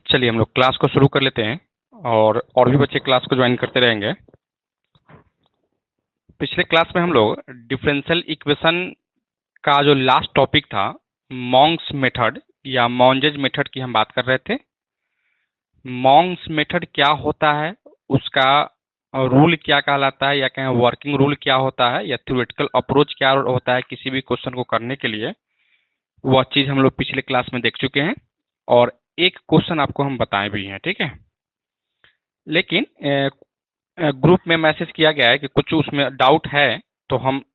चलिए हम लोग क्लास को शुरू कर लेते हैं और भी बच्चे क्लास को ज्वाइन करते रहेंगे। पिछले क्लास में हम लोग डिफरेंशियल इक्वेशन का जो लास्ट टॉपिक था मॉन्ग्स मेथड या मॉन्जेज मेथड की हम बात कर रहे थे। मॉन्ग्स मेथड क्या होता है, उसका रूल क्या कहलाता है या कहें वर्किंग रूल क्या होता है या थ्योरेटिकल अप्रोच क्या होता है किसी भी क्वेश्चन को करने के लिए, वह चीज़ हम लोग पिछले क्लास में देख चुके हैं और एक क्वेश्चन आपको हम बताए भी हैं। ठीक है, लेकिन ग्रुप में मैसेज किया गया है कि कुछ उसमें डाउट है तो हम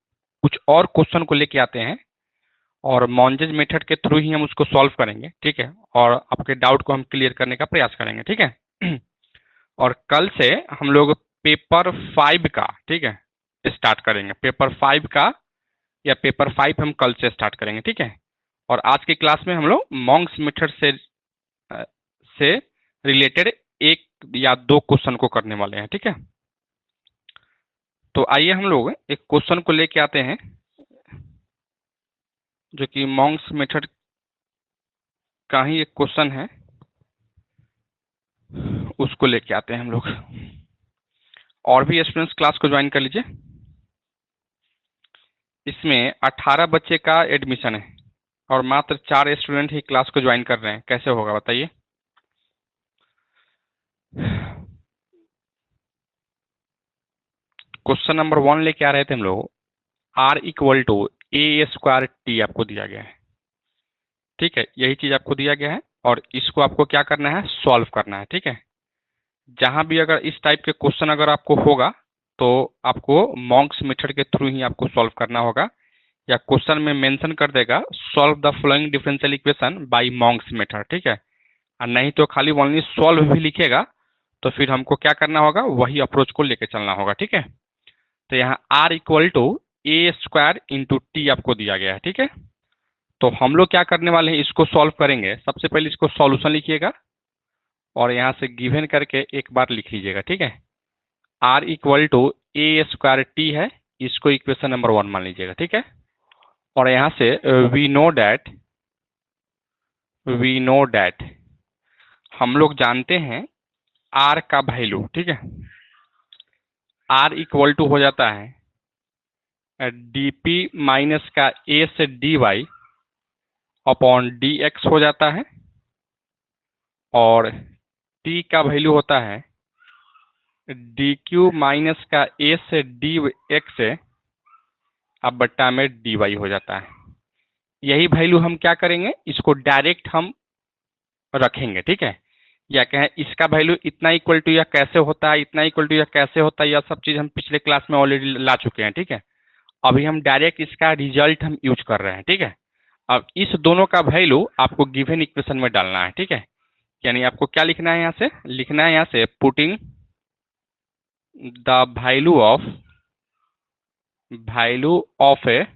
कुछ और क्वेश्चन को लेके आते हैं और मॉन्जेज मेथड के थ्रू ही हम उसको सॉल्व करेंगे। ठीक है, और आपके डाउट को हम क्लियर करने का प्रयास करेंगे। ठीक है और कल से हम लोग पेपर 5 का, ठीक है, स्टार्ट करेंगे। पेपर 5 का या पेपर 5 हम कल से स्टार्ट करेंगे। ठीक है, और आज की क्लास में हम लोग मॉन्ग्स मेथड से रिलेटेड एक या दो क्वेश्चन को करने वाले हैं। ठीक है, तो आइए हम लोग एक क्वेश्चन को लेके आते हैं जो कि मॉन्ग्स मेथड का ही एक क्वेश्चन है, उसको लेके आते हैं हम लोग। और भी स्टूडेंट्स क्लास को ज्वाइन कर लीजिए। इसमें 18 बच्चे का एडमिशन है और मात्र 4 स्टूडेंट ही क्लास को ज्वाइन कर रहे हैं। कैसे होगा बताइए? क्वेश्चन नंबर 1 लेके आ रहे थे हम लोग। R equal to A square T आपको दिया गया है। ठीक है, यही चीज आपको दिया गया है और इसको आपको क्या करना है, सॉल्व करना है। ठीक है, जहां भी अगर इस टाइप के क्वेश्चन अगर आपको होगा तो आपको मॉन्ग्स मेथड के थ्रू ही आपको सॉल्व करना होगा, या क्वेश्चन में मेंशन कर देगा solve the following differential equation by monks method. ठीक है, और नहीं तो खाली ओनली सॉल्व भी लिखेगा तो फिर हमको क्या करना होगा, वही अप्रोच को लेके चलना होगा। ठीक है, तो यहाँ R equal to A square into T आपको दिया गया है। ठीक है, तो हम लोग क्या करने वाले हैं, इसको सॉल्व करेंगे। सबसे पहले इसको सॉल्यूशन लिखिएगा और यहाँ से गिवन करके एक बार लिख लीजिएगा। ठीक है, R equal to A square T है, इसको इक्वेशन नंबर 1 मान लीजिएगा। ठीक है, और यहाँ से वी नो डैट हम लोग जानते हैं R का वैल्यू। ठीक है, R इक्वल टू हो जाता है dp माइनस का a से dy अपॉन dx हो जाता है, और t का वैल्यू होता है dq माइनस का a से dx अब बट्टा में dy हो जाता है। यही वैल्यू हम क्या करेंगे, इसको डायरेक्ट हम रखेंगे। ठीक है, या कहें इसका वैल्यू इतना इक्वल टू या कैसे होता है, इतना इक्वल टू या कैसे होता है, यह सब चीज हम पिछले क्लास में ऑलरेडी ला चुके हैं। ठीक है, अभी हम डायरेक्ट इसका रिजल्ट हम यूज कर रहे हैं। ठीक है, अब इस दोनों का वैल्यू आपको गिवन इक्वेशन में डालना है। ठीक है, यानी आपको क्या लिखना है, यहाँ से लिखना है, यहाँ से putting the value of A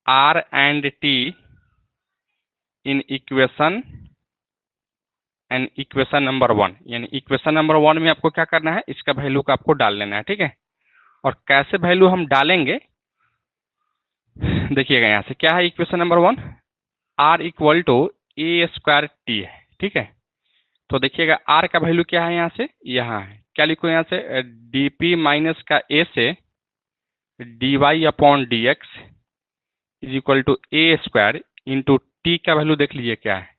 R and T in equation number 1। यानी इक्वेशन नंबर 1 में आपको क्या करना है, इसका वैल्यू का आपको डाल लेना है। ठीक है, और कैसे वैल्यू हम डालेंगे देखिएगा, यहाँ से क्या है equation number 1, R equal to A square T है। ठीक है, तो देखिएगा R का वैल्यू क्या है, यहाँ से यहाँ है, क्या लिखो यहाँ से dp माइनस का a से dy upon dx is equal to A square into T का वैल्यू देख लीजिए क्या है,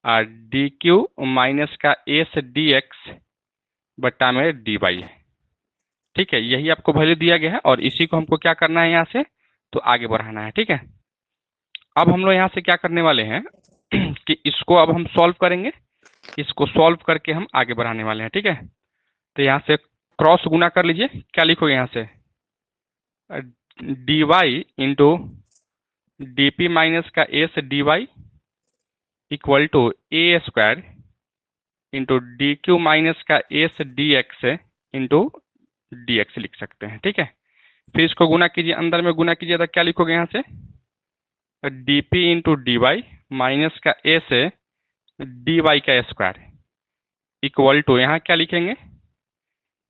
और dq माइनस का a से dx बट्टा में dy है। ठीक है, यही आपको वैल्यू दिया गया है और इसी को हमको क्या करना है, यहाँ से तो आगे बढ़ाना है। ठीक है, अब हम लोग यहाँ से क्या करने वाले हैं कि इसको अब हम सॉल्व करेंगे, इसको सॉल्व करके हम आगे बढ़ाने वाले हैं। ठीक है, तो यहाँ से क्रॉस गुना कर लीजिए, क्या लिखोगे यहाँ से dy इंटू dp माइनस का a से dy equal to A square into dq minus का a से dx इंटू dx लिख सकते हैं। ठीक है, फिर इसको गुना कीजिए, अंदर में गुना कीजिए तो क्या लिखोगे यहाँ से dp इंटू dy माइनस का a से dy का स्क्वायर इक्वल टू यहाँ क्या लिखेंगे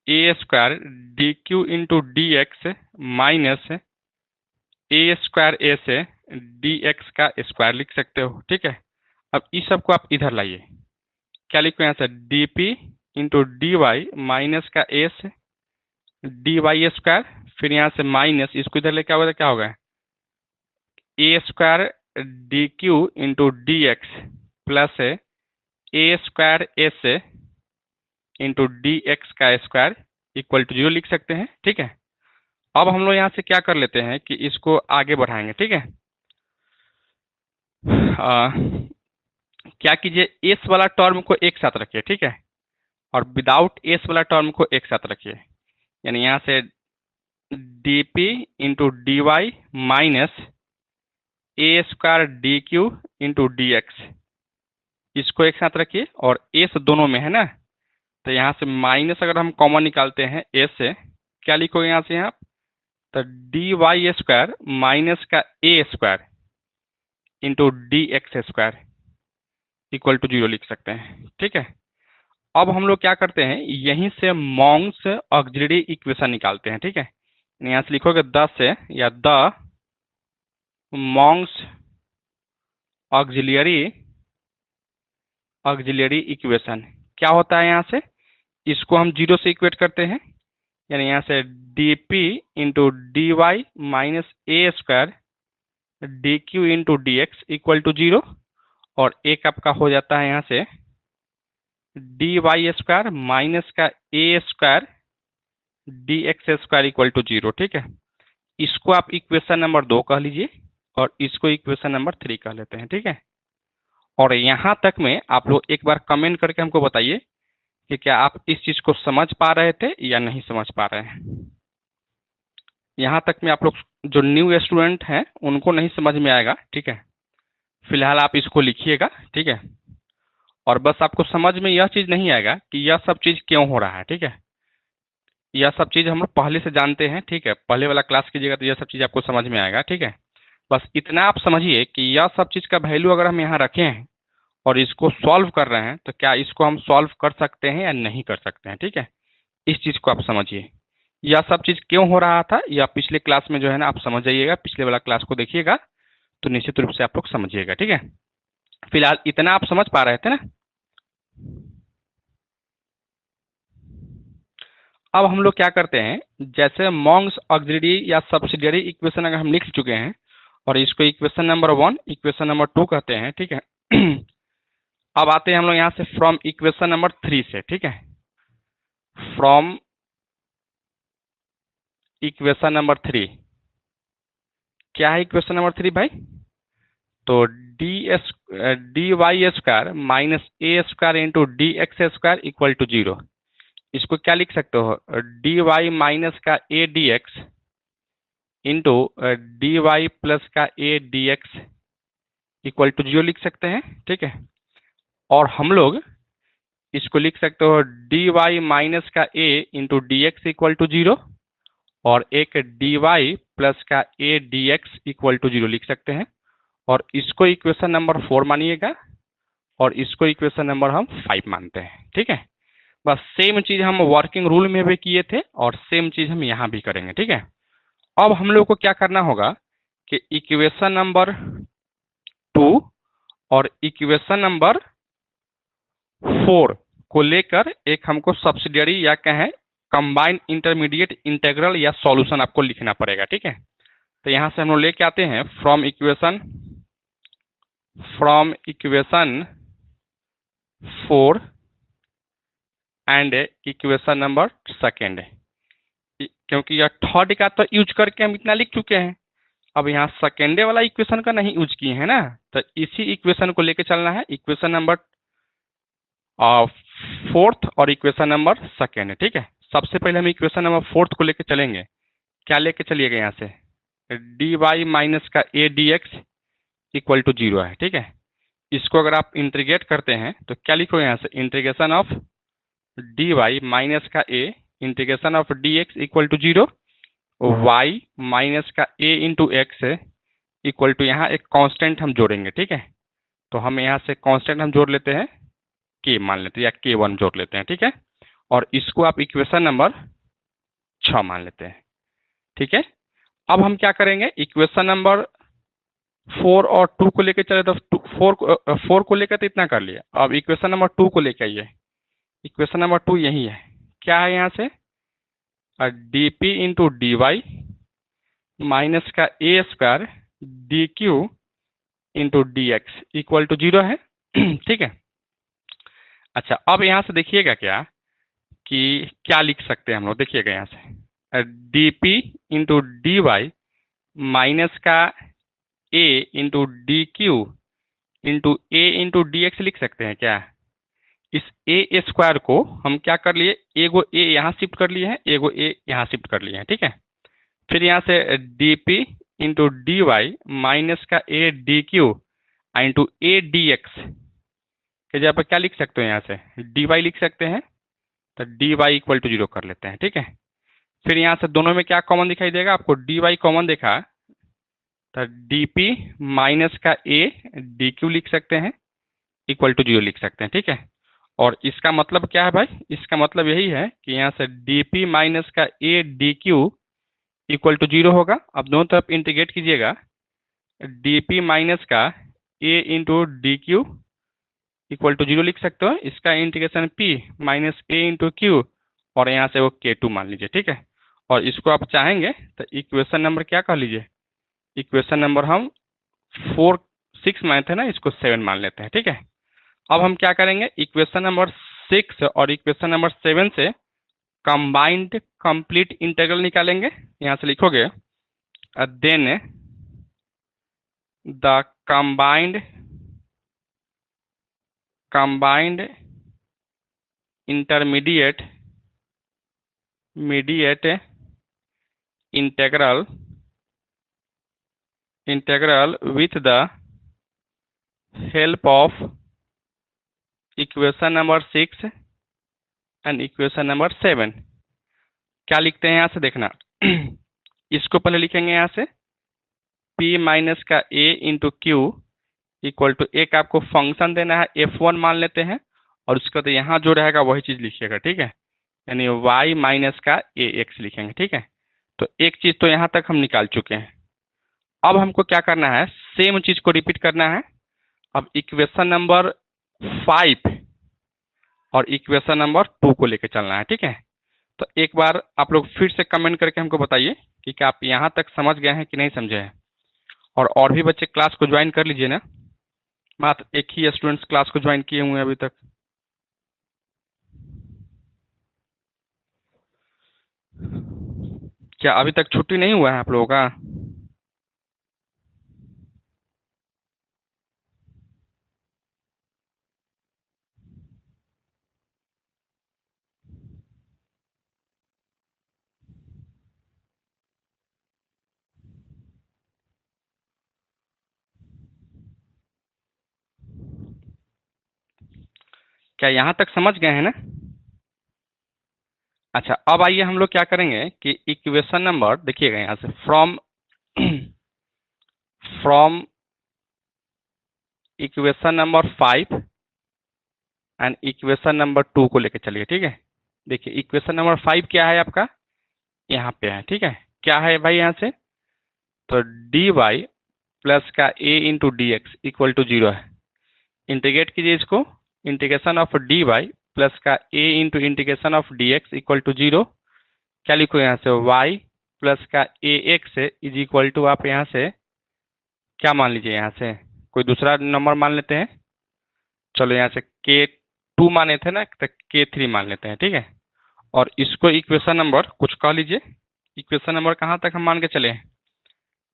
A square D Q into D x minus A square A से डी एक्स का स्क्वायर लिख सकते हो। ठीक है, अब इस सबको आप इधर लाइए, क्या लिखो यहाँ से, D P into D Y minus का एस डी वाई स्क्वायर, फिर यहाँ से माइनस, इसको इधर लेके आओगे तो क्या होगा, A square D Q into D x plus A square S into D x का स्क्वायर इक्वल टू 0 लिख सकते हैं। ठीक है, अब हम लोग यहाँ से क्या कर लेते हैं कि इसको आगे बढ़ाएंगे। ठीक है, क्या कीजिए, एस वाला टर्म को एक साथ रखिए। ठीक है, और विदाउट एस वाला टर्म को एक साथ रखिए, यानी यहाँ से D P into D Y minus A square D Q into D X, इसको एक साथ रखिए, और एस दोनों में है ना, तो यहाँ से माइनस अगर हम कॉमन निकालते हैं एस से, क्या लिखोगे यहाँ से, यहाँ तो डी वाई स्क्वायर माइनस का ए square into D x square equal to 0 लिख सकते हैं। ठीक है, अब हम लोग क्या करते हैं, यहीं से मॉन्ग्स ऑक्सिलरी इक्वेशन निकालते हैं। ठीक है, यहाँ से लिखोगे 10 से, या द मॉन्ग्स ऑक्सिलरी इक्वेशन क्या होता है, यहाँ से इसको हम 0 से इक्वेट करते हैं, यानी यहाँ से D P into D Y minus A square D Q into D x equal to 0, और एक आपका हो जाता है यहाँ से डी वाई स्क्वायर माइनस का ए square D x square equal to 0। ठीक है, इसको आप इक्वेशन नंबर 2 कह लीजिए, और इसको इक्वेशन नंबर 3 कह लेते हैं। ठीक है, और यहाँ तक में आप लोग एक बार कमेंट करके हमको बताइए कि क्या आप इस चीज को समझ पा रहे थे या नहीं समझ पा रहे हैं। यहाँ तक में आप लोग जो न्यू स्टूडेंट हैं उनको नहीं समझ में आएगा। ठीक है, फिलहाल आप इसको लिखिएगा। ठीक है, और बस आपको समझ में यह चीज नहीं आएगा कि यह सब चीज क्यों हो रहा है। ठीक है, यह सब चीज हम लोग पहले से जानते हैं। ठीक है, पहले वाला क्लास कीजिएगा तो यह सब चीज आपको समझ में आएगा। ठीक है, बस इतना आप समझिए कि यह सब चीज का वैल्यू अगर हम यहाँ रखे हैं और इसको सॉल्व कर रहे हैं, तो क्या इसको हम सॉल्व कर सकते हैं या नहीं कर सकते हैं। ठीक है, इस चीज को आप समझिए, यह सब चीज क्यों हो रहा था, या पिछले क्लास में जो है ना आप समझ जाइएगा, पिछले वाला क्लास को देखिएगा तो निश्चित रूप से आप लोग समझिएगा। ठीक है, फिलहाल इतना आप समझ पा रहे थे ना। अब हम लोग क्या करते हैं, जैसे मॉन्ग्स ऑक्सिलरी या सब्सिडियरी इक्वेशन अगर हम लिख चुके हैं, और इसको इक्वेशन नंबर 1 इक्वेशन नंबर 2 कहते हैं। ठीक है, अब आते हैं हम लोग यहाँ से फ्रॉम इक्वेशन नंबर 3 से। ठीक है, फ्रॉम इक्वेशन नंबर 3, क्या है इक्वेशन नंबर 3 भाई, तो D Y square minus A square into D x square equal to 0, इसको क्या लिख सकते हो, डी वाई माइनस का A D x into D Y plus का A D x equal to 0 लिख सकते हैं। ठीक है, और हम लोग इसको लिख सकते हो डी वाई माइनस का ए into D x equal to 0, और एक डी वाई प्लस का A D x equal to 0 लिख सकते हैं, और इसको इक्वेशन नंबर 4 मानिएगा, और इसको इक्वेशन नंबर हम 5 मानते हैं। ठीक है, बस सेम चीज हम वर्किंग रूल में भी किए थे, और सेम चीज हम यहाँ भी करेंगे। ठीक है, अब हम लोग को क्या करना होगा कि इक्वेशन नंबर 2 और इक्वेशन नंबर 4 को लेकर एक हमको सब्सिडियरी या कहें कंबाइंड इंटरमीडिएट इंटीग्रल या सॉल्यूशन आपको लिखना पड़ेगा। ठीक है, तो यहाँ से हम लोग लेके आते हैं from equation 4 and equation number 2, क्योंकि यह थर्ड का तो यूज करके हम इतना लिख चुके हैं, अब यहाँ सेकेंडे वाला इक्वेशन का नहीं यूज किए हैं ना, तो इसी इक्वेशन को लेके चलना है, इक्वेशन नंबर 4 और इक्वेशन नंबर 2। ठीक है, सबसे पहले हम इक्वेशन नंबर 4 को लेके चलेंगे, क्या लेके चलिएगा, यहाँ से डी वाई माइनस का A D x equal to 0 है। ठीक है, इसको अगर आप इंटीग्रेट करते हैं तो क्या लिखोगे, यहाँ से integration of D Y minus का A integration of D x equal to 0, Y minus का ए इंटू एक्स इक्वल टू, यहाँ एक कांस्टेंट हम जोड़ेंगे। ठीक है, तो हम यहाँ से कांस्टेंट हम जोड़ लेते हैं, के मान लेते हैं, या k1 जोड़ लेते हैं। ठीक है, और इसको आप इक्वेशन नंबर 6 मान लेते हैं। ठीक है, अब हम क्या करेंगे, इक्वेशन नंबर 4 और 2 को लेकर चले तो 4 को लेकर तो इतना कर लिया। अब इक्वेशन नंबर 2 को लेकर आइए। इक्वेशन नंबर 2 यही है, क्या है यहाँ से, D P into D Y minus का ए square D Q into D x equal to 0 है। ठीक है। अच्छा, अब यहाँ से देखिएगा क्या कि क्या लिख सकते हैं हम लोग, देखिएगा यहाँ से D P into D Y minus का ए into D Q into A into D X लिख सकते हैं क्या। इस ए स्क्वायर को हम क्या कर लिए, एगो ए यहाँ शिफ्ट कर लिए हैं, एगो ए यहाँ शिफ्ट कर लिए हैं। ठीक है। फिर यहाँ से D P into D Y minus का A D Q into A D X के जगह पर क्या लिख सकते हैं, यहाँ से डी वाई लिख सकते हैं, तो डी वाई इक्वल टू 0 कर लेते हैं। ठीक है। फिर यहाँ से दोनों में क्या कॉमन दिखाई देगा आपको, डी वाई कॉमन देखा तो डी पी माइनस का ए डी क्यू लिख सकते हैं इक्वल टू 0 लिख सकते हैं। ठीक है। और इसका मतलब क्या है भाई, इसका मतलब यही है कि यहाँ से डी पी माइनस का A D Q equal to 0 होगा। अब दोनों तरफ इंटीग्रेट कीजिएगा, डी पी माइनस का ए into D Q equal to 0 लिख सकते हो। इसका integration p minus A into Q और यहाँ से वो k2 मान लीजिए। ठीक है। और इसको आप चाहेंगे तो इक्वेशन नंबर क्या कह लीजिए, इक्वेशन नंबर हम 6 माने थे ना, इसको 7 मान लेते हैं। ठीक है। अब हम क्या करेंगे, इक्वेशन नंबर 6 और इक्वेशन नंबर 7 से कंबाइंड कंप्लीट इंटीग्रल निकालेंगे। यहाँ से लिखोगे then the combined intermediate integral with the help of equation number 6 and equation number 7 क्या लिखते हैं यहाँ से देखना। इसको पहले लिखेंगे यहाँ से p माइनस का a into Q equal to एक आपको फंक्शन देना है f1 मान लेते हैं, और उसके बाद यहाँ जो रहेगा वही चीज लिखिएगा। ठीक है। यानी y माइनस का ax लिखेंगे। ठीक है। तो एक चीज तो यहाँ तक हम निकाल चुके हैं। अब हमको क्या करना है, सेम चीज को रिपीट करना है। अब इक्वेशन नंबर 5 और इक्वेशन नंबर 2 को लेकर चलना है। ठीक है। तो एक बार आप लोग फिर से कमेंट करके हमको बताइए कि क्या आप यहाँ तक समझ गए हैं कि नहीं समझे हैं। और भी बच्चे क्लास को ज्वाइन कर लीजिए ना, मात्र एक ही स्टूडेंट्स क्लास को ज्वाइन किए हुए हैं अभी तक। क्या अभी तक छुट्टी नहीं हुआ है आप लोगों का? क्या यहाँ तक समझ गए हैं ना? अच्छा, अब आइए हम लोग क्या करेंगे कि इक्वेशन नंबर देखिएगा यहाँ से from equation number 5 and equation number 2 को लेकर चलिए। ठीक है। देखिए इक्वेशन नंबर 5 क्या है आपका, यहाँ पे है। ठीक है। क्या है भाई यहाँ से, तो डी वाई प्लस का ए into D x equal to 0 है। इंटीग्रेट कीजिए इसको, integration of D Y plus का ए into integration of D x equal to 0। क्या लिखो यहाँ से, y प्लस का A X is equal to, आप यहाँ से क्या मान लीजिए, यहाँ से कोई दूसरा नंबर मान लेते हैं। चलो यहाँ से k2 माने थे ना, तो k3 मान लेते हैं। ठीक है। और इसको इक्वेशन नंबर कुछ कह लीजिए। इक्वेशन नंबर कहाँ तक हम मान के चले हैं,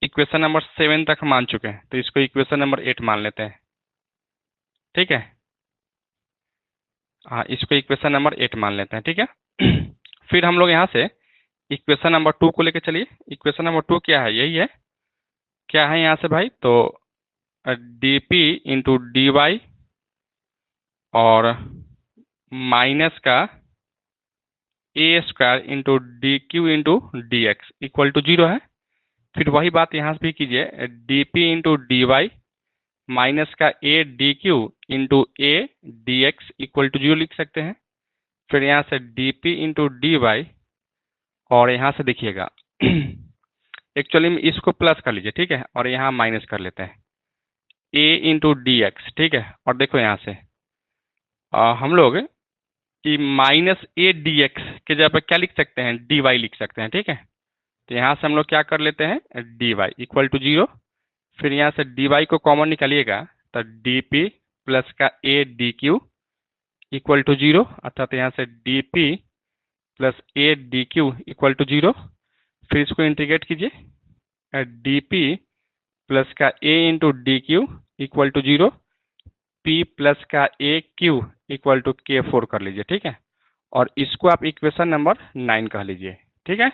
इक्वेशन नंबर 7 तक हम मान चुके हैं, तो इसको इक्वेशन नंबर 8 मान लेते हैं। ठीक है। हाँ, इसको इक्वेशन नंबर 8 मान लेते हैं। ठीक है। फिर हम लोग यहाँ से इक्वेशन नंबर 2 को लेकर चलिए। इक्वेशन नंबर 2 क्या है, यही है। क्या है यहाँ से भाई, तो d P into D y और माइनस का ए square into D Q into D x equal to 0 है। फिर वही बात यहाँ से भी कीजिए, d P into D Y minus का A D Q into A D x equal to 0 लिख सकते हैं। फिर यहाँ से D P into D y और यहाँ से देखिएगा एक्चुअली में इसको प्लस कर लीजिए। ठीक है। और यहाँ माइनस कर लेते हैं। ए इंटू डी एक्स, ठीक है। और देखो यहाँ से हम लोग कि माइनस ए डी एक्स के जगह पर क्या लिख सकते हैं, डी वाई लिख सकते हैं, ठीक है। तो यहाँ से हम लोग क्या कर लेते हैं, d y equal to zero. फिर यहाँ से डी वाई को कॉमन निकालिएगा तो डी पी प्लस का A D Q equal to zero, अर्थात यहाँ से D p plus a D Q equal to zero. फिर इसको इंटीग्रेट कीजिए, डी पी प्लस का ए into D Q equal to zero, p plus का a Q equal to k four कर लीजिए, ठीक है। और इसको आप इक्वेशन नंबर 9 कह लीजिए, ठीक है।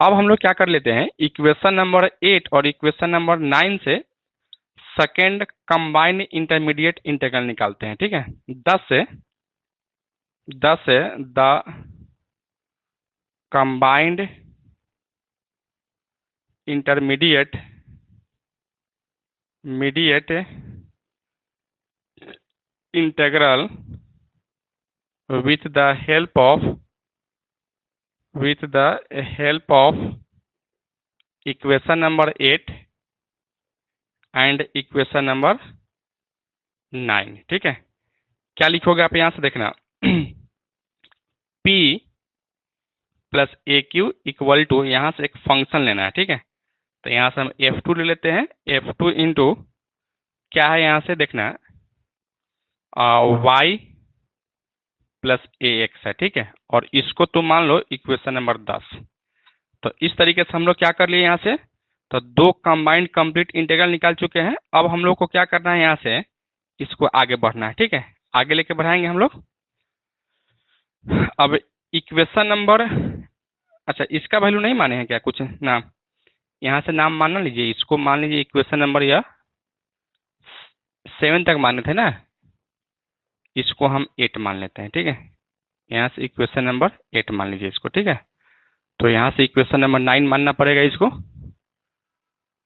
अब हम लोग क्या कर लेते हैं, इक्वेशन नंबर 8 और इक्वेशन नंबर 9 से सेकेंड कंबाइंड इंटरमीडिएट इंटीग्रल निकालते हैं, ठीक है। 10 से the combined intermediate integral with the help of equation number 8 and equation number 9, ठीक है। क्या लिखोगे आप यहाँ से देखना, P plus A Q equal to, यहाँ से एक फंक्शन लेना है, ठीक है। तो यहाँ से हम F2 ले लेते हैं, F2 इंटू क्या है यहाँ से देखना, y प्लस ए एक्स है, ठीक है। और इसको तो मान लो इक्वेशन नंबर 10। तो इस तरीके से हम लोग क्या कर लिए यहाँ से, तो दो कंबाइंड कंप्लीट इंटीग्रल निकाल चुके हैं। अब हम लोग को क्या करना है, यहाँ से इसको आगे बढ़ना है, ठीक है। आगे लेके बढ़ाएंगे हम लोग। अब इक्वेशन नंबर, अच्छा इसका वैल्यू नहीं माने हैं क्या कुछ नाम, यहाँ से नाम मान लीजिए, इसको मान लीजिए इक्वेशन नंबर या 7 तक माने थे ना, इसको हम 8 मान लेते हैं, ठीक है। यहाँ से इक्वेशन नंबर 8 मान लीजिए इसको, ठीक है। तो यहाँ से इक्वेशन नंबर 9 मानना पड़ेगा इसको,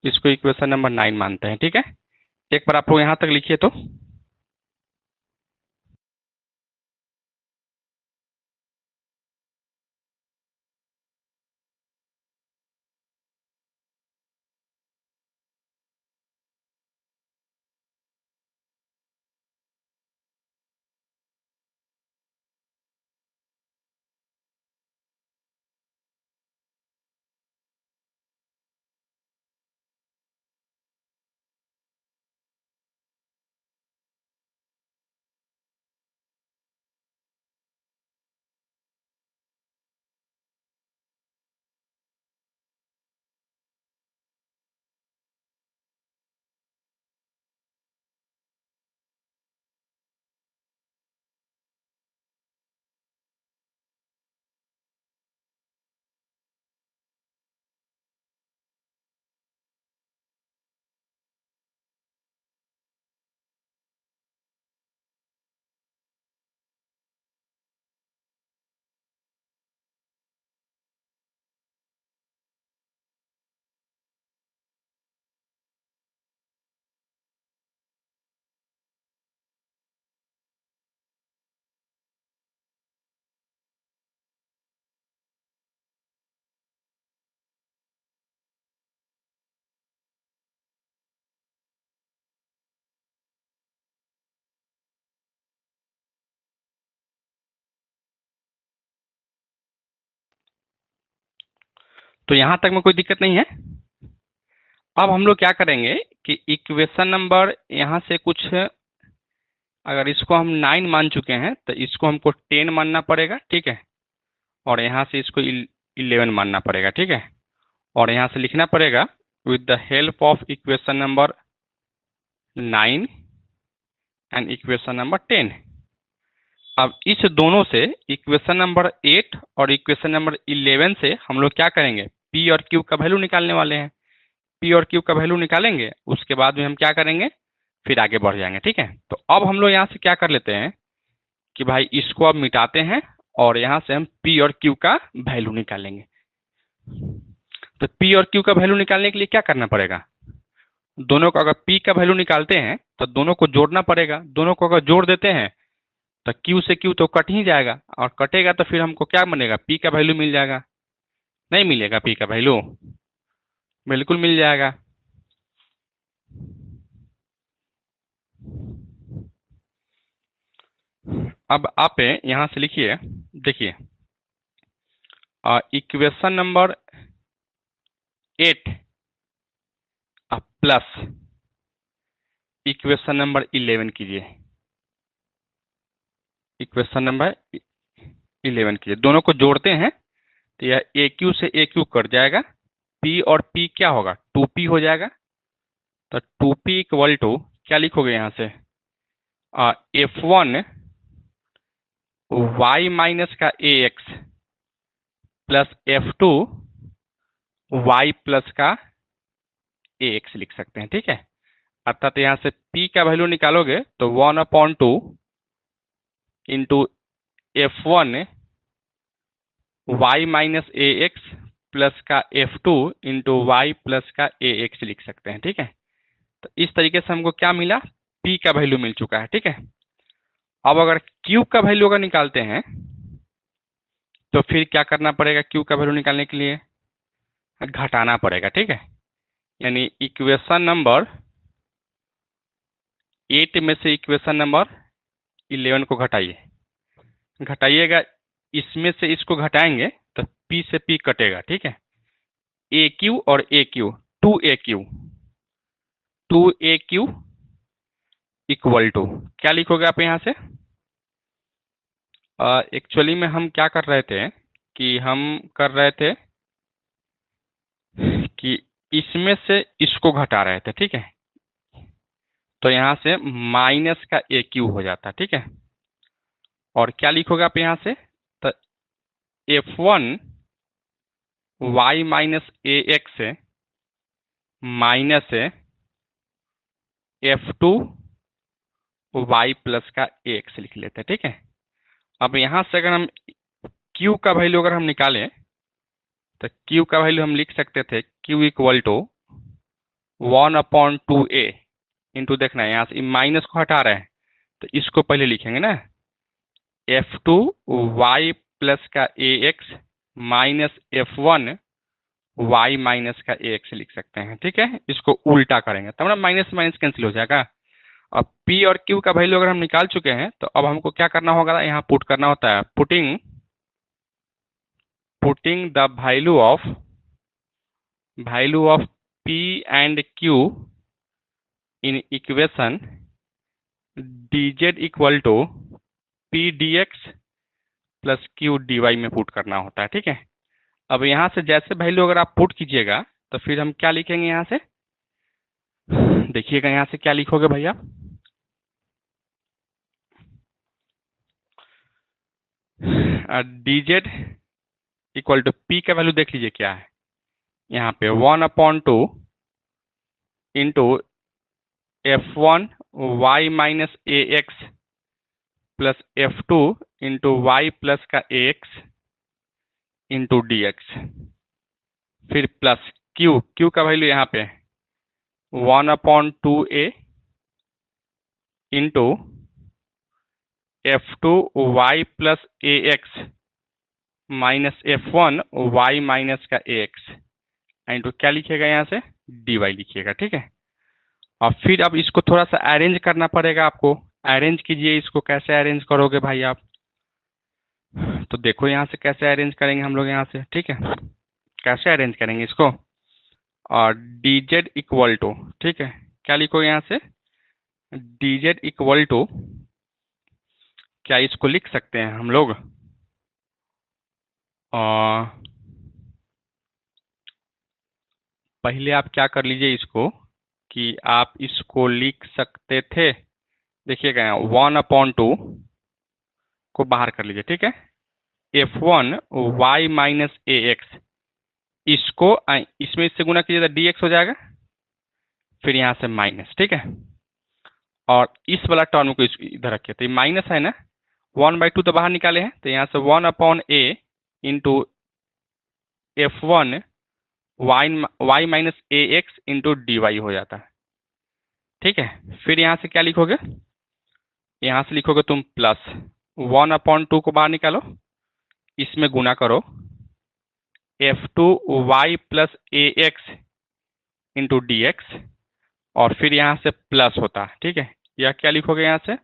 इसको इक्वेशन नंबर 9 मानते हैं, ठीक है। एक बार आप लोग यहाँ तक लिखिए तो। तो यहाँ तक में कोई दिक्कत नहीं है। अब हम लोग क्या करेंगे कि इक्वेशन नंबर यहाँ से कुछ, अगर इसको हम 9 मान चुके हैं तो इसको हमको 10 मानना पड़ेगा, ठीक है। और यहाँ से इसको 11 मानना पड़ेगा, ठीक है। और यहाँ से लिखना पड़ेगा with the help of equation number 9 and equation number 10। अब इस दोनों से इक्वेशन नंबर 8 और इक्वेशन नंबर 11 से हम लोग क्या करेंगे, पी और क्यू का वैल्यू निकालने वाले हैं। पी और क्यू का वैल्यू निकालेंगे, उसके बाद में हम क्या करेंगे, फिर आगे बढ़ जाएंगे, ठीक है। तो अब हम लोग यहाँ से क्या कर लेते हैं कि भाई इसको अब मिटाते हैं और यहाँ से हम पी और क्यू का वैल्यू निकालेंगे। तो पी और क्यू का वैल्यू निकालने के लिए क्या करना पड़ेगा, दोनों को अगर पी का वैल्यू निकालते हैं तो दोनों को जोड़ना पड़ेगा। दोनों को अगर जोड़ देते हैं तो क्यू से क्यू तो कट ही जाएगा, और कटेगा तो फिर हमको क्या बनेगा, पी का वैल्यू मिल जाएगा। नहीं मिलेगा पी का वैल्यू, बिल्कुल मिल जाएगा। अब आप यहाँ से लिखिए, देखिए equation number 8 plus equation number 11 कीजिए, इक्वेशन नंबर 11 कीजिए, दोनों को जोड़ते हैं तो यह ए क्यू से ए क्यू कट जाएगा, पी और पी क्या होगा, 2p हो जाएगा। तो 2p इक्वल टू क्या लिखोगे यहाँ से, F1 y माइनस का ax plus F2 y plus का ax लिख सकते हैं, ठीक है। अर्थात यहाँ से p का वैल्यू निकालोगे तो 1/2 into F1 y minus ax plus का F2 इंटू वाई प्लस का ax लिख सकते हैं, ठीक है। तो इस तरीके से हमको क्या मिला, p का वैल्यू मिल चुका है, ठीक है। अब अगर q का वैल्यू अगर निकालते हैं तो फिर क्या करना पड़ेगा, q का वैल्यू निकालने के लिए घटाना पड़ेगा, ठीक है। यानी इक्वेशन नंबर 8 में से इक्वेशन नंबर 11 को घटाइए, घटाइएगा, इसमें से इसको घटाएंगे तो p से p कटेगा, ठीक है। ए क्यू और a q, 2a q equal to क्या लिखोगे आप यहाँ से, एक्चुअली में हम क्या कर रहे थे कि हम कर रहे थे कि इसमें से इसको घटा रहे थे, ठीक है। तो यहाँ से माइनस का ए क्यू हो जाता, ठीक है। और क्या लिखोगे आप यहाँ से, तो F1 y minus ax minus F2 y plus का ax लिख लेते हैं, ठीक है। अब यहाँ से अगर हम q का वैल्यू अगर हम निकालें तो q का वैल्यू हम लिख सकते थे q equal to 1/2a into, देखना है यहाँ से माइनस को हटा रहे हैं तो इसको पहले लिखेंगे ना, F2 y प्लस का ax minus F1 y minus का ax लिख सकते हैं, ठीक है। इसको उल्टा करेंगे तब ना माइनस माइनस कैंसिल हो जाएगा। अब p और q का वैल्यू अगर हम निकाल चुके हैं तो अब हमको क्या करना होगा, यहाँ पुट करना होता है, putting the value of p and q in equation dz equal to p dx plus q dy में पुट करना होता है, ठीक है। अब यहाँ से जैसे वैल्यू अगर आप पुट कीजिएगा तो फिर हम क्या लिखेंगे यहाँ से, देखिएगा यहाँ से क्या लिखोगे भैया, dz इक्वल टू p का वैल्यू देख लीजिए क्या है, यहाँ पे 1/2 into F1 y minus ax plus F2 into Y plus का ax इंटू dx, फिर प्लस q का वैल्यू यहाँ पे 1/2a into F2 y plus ax minus F1 y minus का ax इंटू क्या लिखिएगा यहाँ से dy लिखिएगा, ठीक है। और फिर अब इसको थोड़ा सा अरेंज करना पड़ेगा आपको, अरेंज कीजिए, इसको कैसे अरेंज करोगे भाई आप, तो देखो यहाँ से कैसे अरेंज करेंगे हम लोग यहाँ से, ठीक है। कैसे अरेंज करेंगे इसको, और dz इक्वल टू, ठीक है, क्या लिखो यहाँ से dz इक्वल टू, क्या इसको लिख सकते हैं हम लोग, पहले आप क्या कर लीजिए इसको कि आप इसको लिख सकते थे, देखिएगा यहाँ 1/2 को बाहर कर लीजिए, ठीक है। F1 y माइनस ax, इसको इसमें इससे गुना कीजिए तो dx हो जाएगा, फिर यहाँ से माइनस, ठीक है। और इस वाला टर्म को इधर रखिए, तो ये माइनस है ना, 1/2 तो बाहर निकाले हैं, तो यहाँ से 1/a into F1 y minus ax into dy हो जाता है, ठीक है। फिर यहाँ से क्या लिखोगे, यहाँ से लिखोगे तुम प्लस 1/2 को बाहर निकालो, इसमें गुना करो F2 y plus ax into dx, और फिर यहाँ से प्लस होता है, ठीक है। यह क्या लिखोगे यहाँ से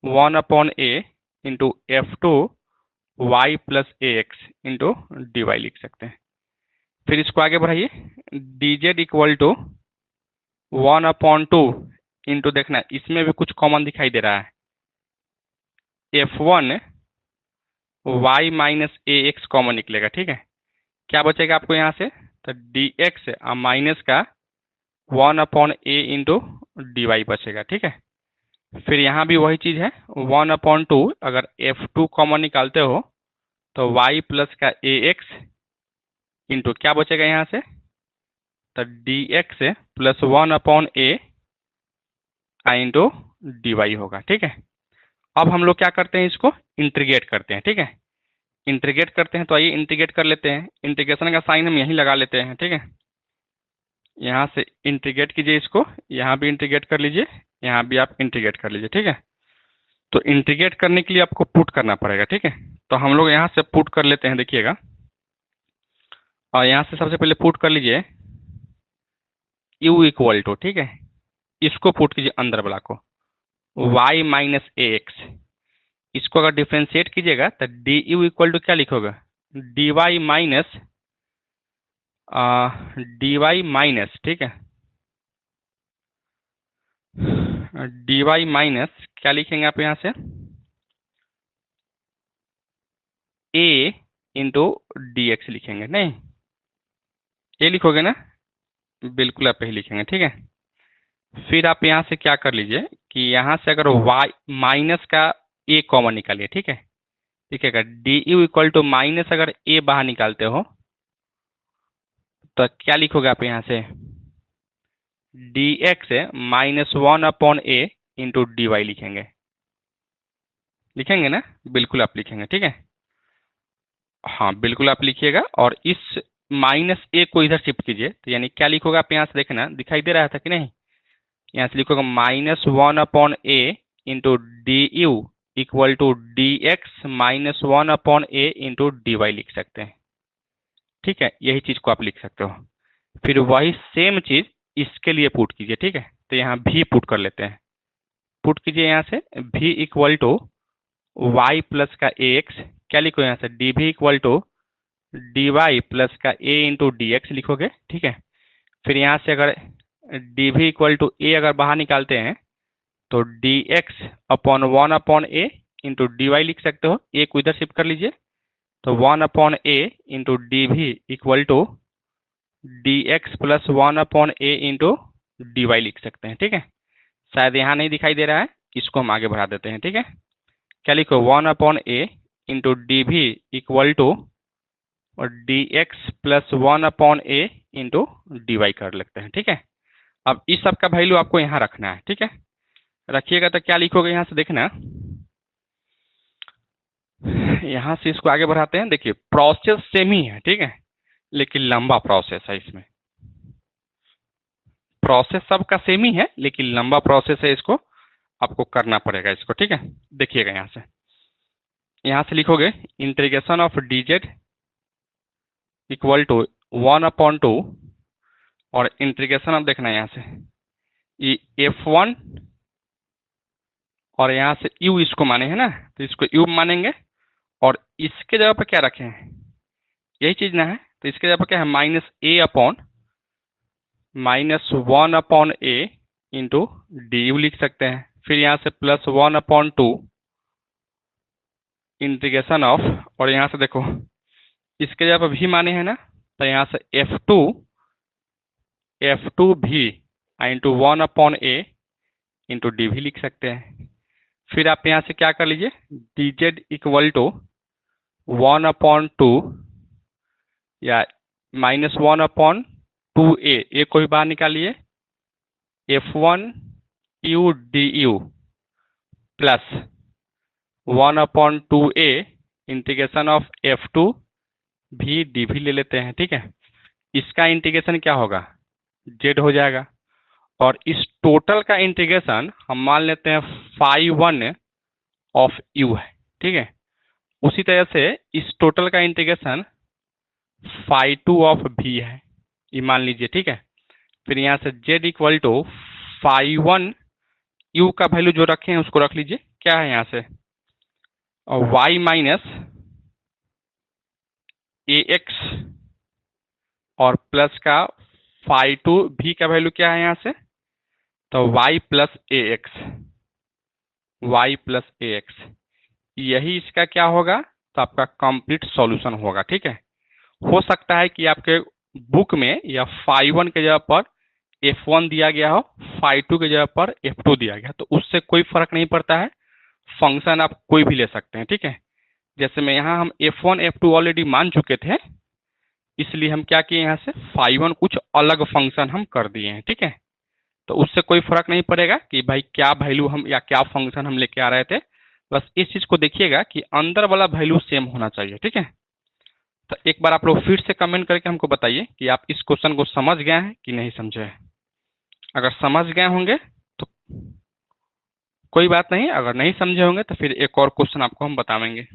1/a into F2 y plus a x into D Y लिख सकते हैं। फिर इसको आगे बढ़ाइए, d z equal to 1/2 into, देखना इसमें भी कुछ कॉमन दिखाई दे रहा है, F1 y माइनस ए एक्स कॉमन निकलेगा। ठीक है, क्या बचेगा आपको यहाँ से, तो डी एक्स माइनस का 1/a इंटू डी वाई बचेगा। ठीक है, फिर यहाँ भी वही चीज़ है, 1/2 अगर F2 कॉमन निकालते हो तो y प्लस का ए एक्स इंटू क्या बचेगा यहाँ से, तो D x plus 1/a into D Y होगा। ठीक है, अब हम लोग क्या करते हैं, इसको इंटीग्रेट करते हैं। ठीक है, इंटीग्रेट करते हैं, तो आइए इंटीग्रेट कर लेते हैं। इंटीग्रेशन का साइन हम यहीं लगा लेते हैं। ठीक है, यहाँ से इंटीग्रेट कीजिए इसको, यहाँ भी इंटीग्रेट कर लीजिए, यहाँ भी आप इंटीग्रेट कर लीजिए। ठीक है, तो इंटीग्रेट करने के लिए आपको पुट करना पड़ेगा। ठीक है, तो हम लोग यहाँ से पुट कर लेते हैं, देखिएगा, और यहाँ से सबसे पहले पुट कर लीजिए u इक्वल टू, ठीक है, इसको पुट कीजिए अंदर वाला को, y माइनस ए एक्स, इसको अगर डिफ्रेंशिएट कीजिएगा तो डी यू इक्वल टू क्या लिखोगे, D Y minus D Y minus, ठीक है, डी वाई माइनस क्या लिखेंगे आप यहाँ से, a इंटू डी एक्स लिखेंगे, नहीं ये लिखोगे ना, बिल्कुल आप यही लिखेंगे। ठीक है, फिर आप यहाँ से क्या कर लीजिए कि यहाँ से अगर y माइनस का a कॉमन निकालिए। ठीक है, लिखेगा D you equal to minus, अगर a बाहर निकालते हो तो क्या लिखोगे आप यहाँ से, D x minus 1/a into D Y लिखेंगे, लिखेंगे ना, बिल्कुल आप लिखेंगे। ठीक है, हाँ बिल्कुल आप लिखिएगा, और इस माइनस ए को इधर शिफ्ट कीजिए, तो यानी क्या लिखोगे आप यहाँ से, देखना दिखाई दे रहा था कि नहीं, यहाँ से लिखोगे minus 1/a into D you equal to D x minus 1/a into D Y लिख सकते हैं। ठीक है, यही चीज़ को आप लिख सकते हो। फिर वही सेम चीज़ इसके लिए पुट कीजिए। ठीक है, तो यहाँ भी पुट कर लेते हैं, पुट कीजिए यहाँ से v equal to Y plus का ए एक्स, क्या लिखो यहाँ से, D V equal to D Y plus का ए इंटू डी एक्स लिखोगे। ठीक है, फिर यहाँ से अगर डी भी इक्वल टू ए अगर बाहर निकालते हैं तो D x upon 1/a into D Y लिख सकते हो, ए को इधर शिफ्ट कर लीजिए, तो 1/a into D V equal to D x plus 1/a into D Y लिख सकते हैं। ठीक है, शायद यहाँ नहीं दिखाई दे रहा है, इसको हम आगे बढ़ा देते हैं। ठीक है, क्या लिखो, 1/a into D V equal to और D x plus 1/a into D Y कर लेते हैं। ठीक है, अब इस सब का वैल्यू आपको यहाँ रखना है। ठीक है, रखिएगा तो क्या लिखोगे यहाँ से, देखना यहाँ से इसको आगे बढ़ाते हैं। देखिए प्रोसेस सेम ही है, ठीक है, लेकिन लंबा प्रोसेस है, इसमें प्रोसेस सबका सेम ही है लेकिन लंबा प्रोसेस है, इसको आपको करना पड़ेगा इसको। ठीक है, देखिएगा यहाँ से लिखोगे integration of d z equal to 1/2 और इंटीग्रेशन ऑफ, देखना यहाँ से ये F1 और यहाँ से u इसको माने हैं ना, तो इसको u मानेंगे और इसके जगह पर क्या रखे हैं, यही चीज ना है, तो इसके जगह पर क्या है, minus a upon minus 1/a into D you लिख सकते हैं। फिर यहाँ से प्लस 1/2 इंटीग्रेशन ऑफ, और यहाँ से देखो इसके जगह पर भी माने हैं ना, तो यहाँ से F2 भी इंटू 1/a इंटू डी भी लिख सकते हैं। फिर आप यहाँ से क्या कर लीजिए, डी जेड इक्वल टू 1/2 या माइनस 1/2a, ए को भी बाहर निकालिए, F1 u D you plus 1/2a integration of F2 भी डी भी ले लेते हैं। ठीक है, इसका इंटीग्रेशन क्या होगा, जेड हो जाएगा, और इस टोटल का इंटीग्रेशन हम मान लेते हैं φ1 ऑफ u है। ठीक है, उसी तरह से इस टोटल का इंटीग्रेशन φ2 ऑफ v है, ये मान लीजिए। ठीक है, फिर यहाँ से z इक्वल टू φ1 u का वैल्यू जो रखे हैं उसको रख लीजिए, क्या है यहाँ से और y माइनस ए एक्स और प्लस का फाई टू भी का वैल्यू क्या है यहाँ से, तो y plus a x, Y plus a x, यही इसका क्या होगा, तो आपका कंप्लीट सॉल्यूशन होगा। ठीक है, हो सकता है कि आपके बुक में या फाई वन के जगह पर F1 दिया गया हो, फाई टू के जगह पर F2 दिया गया, तो उससे कोई फर्क नहीं पड़ता है, फंक्शन आप कोई भी ले सकते हैं। ठीक है, जैसे मैं यहाँ हम F1 F2 ऑलरेडी मान चुके थे, इसलिए हम क्या किए, यहाँ से फाई वन कुछ अलग फंक्शन हम कर दिए हैं। ठीक है, तो उससे कोई फर्क नहीं पड़ेगा कि भाई क्या वैल्यू हम या क्या फंक्शन हम लेके आ रहे थे, बस इस चीज को देखिएगा कि अंदर वाला वैल्यू सेम होना चाहिए। ठीक है, तो एक बार आप लोग फिर से कमेंट करके हमको बताइए कि आप इस क्वेश्चन को समझ गए हैं कि नहीं समझे हैं। अगर समझ गए होंगे तो कोई बात नहीं, अगर नहीं समझे होंगे तो फिर एक और क्वेश्चन आपको हम बताएंगे।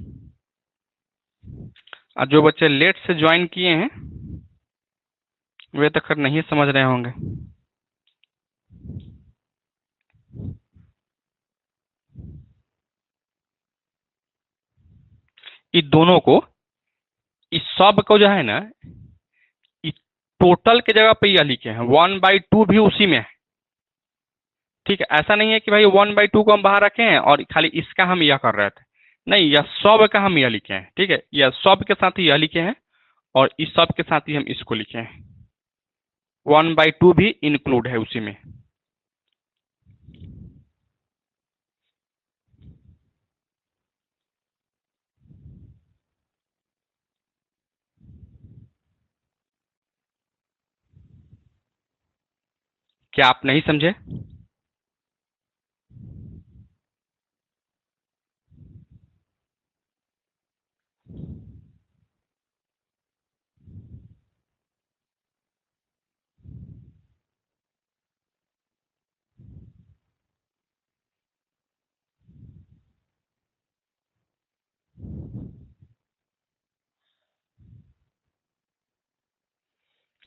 और जो बच्चे लेट से ज्वाइन किए हैं वे तो खैर नहीं समझ रहे होंगे। इस दोनों को, इस सब को जो है ना, इस टोटल के जगह पे यह लिखे हैं, 1/2 भी उसी में है। ठीक है, ऐसा नहीं है कि भाई 1/2 को हम बाहर रखे हैं और खाली इसका हम यह कर रहे थे, नहीं, यह सब का हम यह लिखे हैं। ठीक है, यह सब के साथ ही यह लिखे हैं और इस सब के साथ ही हम इसको लिखे हैं, 1/2 भी इंक्लूड है उसी में। क्या आप नहीं समझे?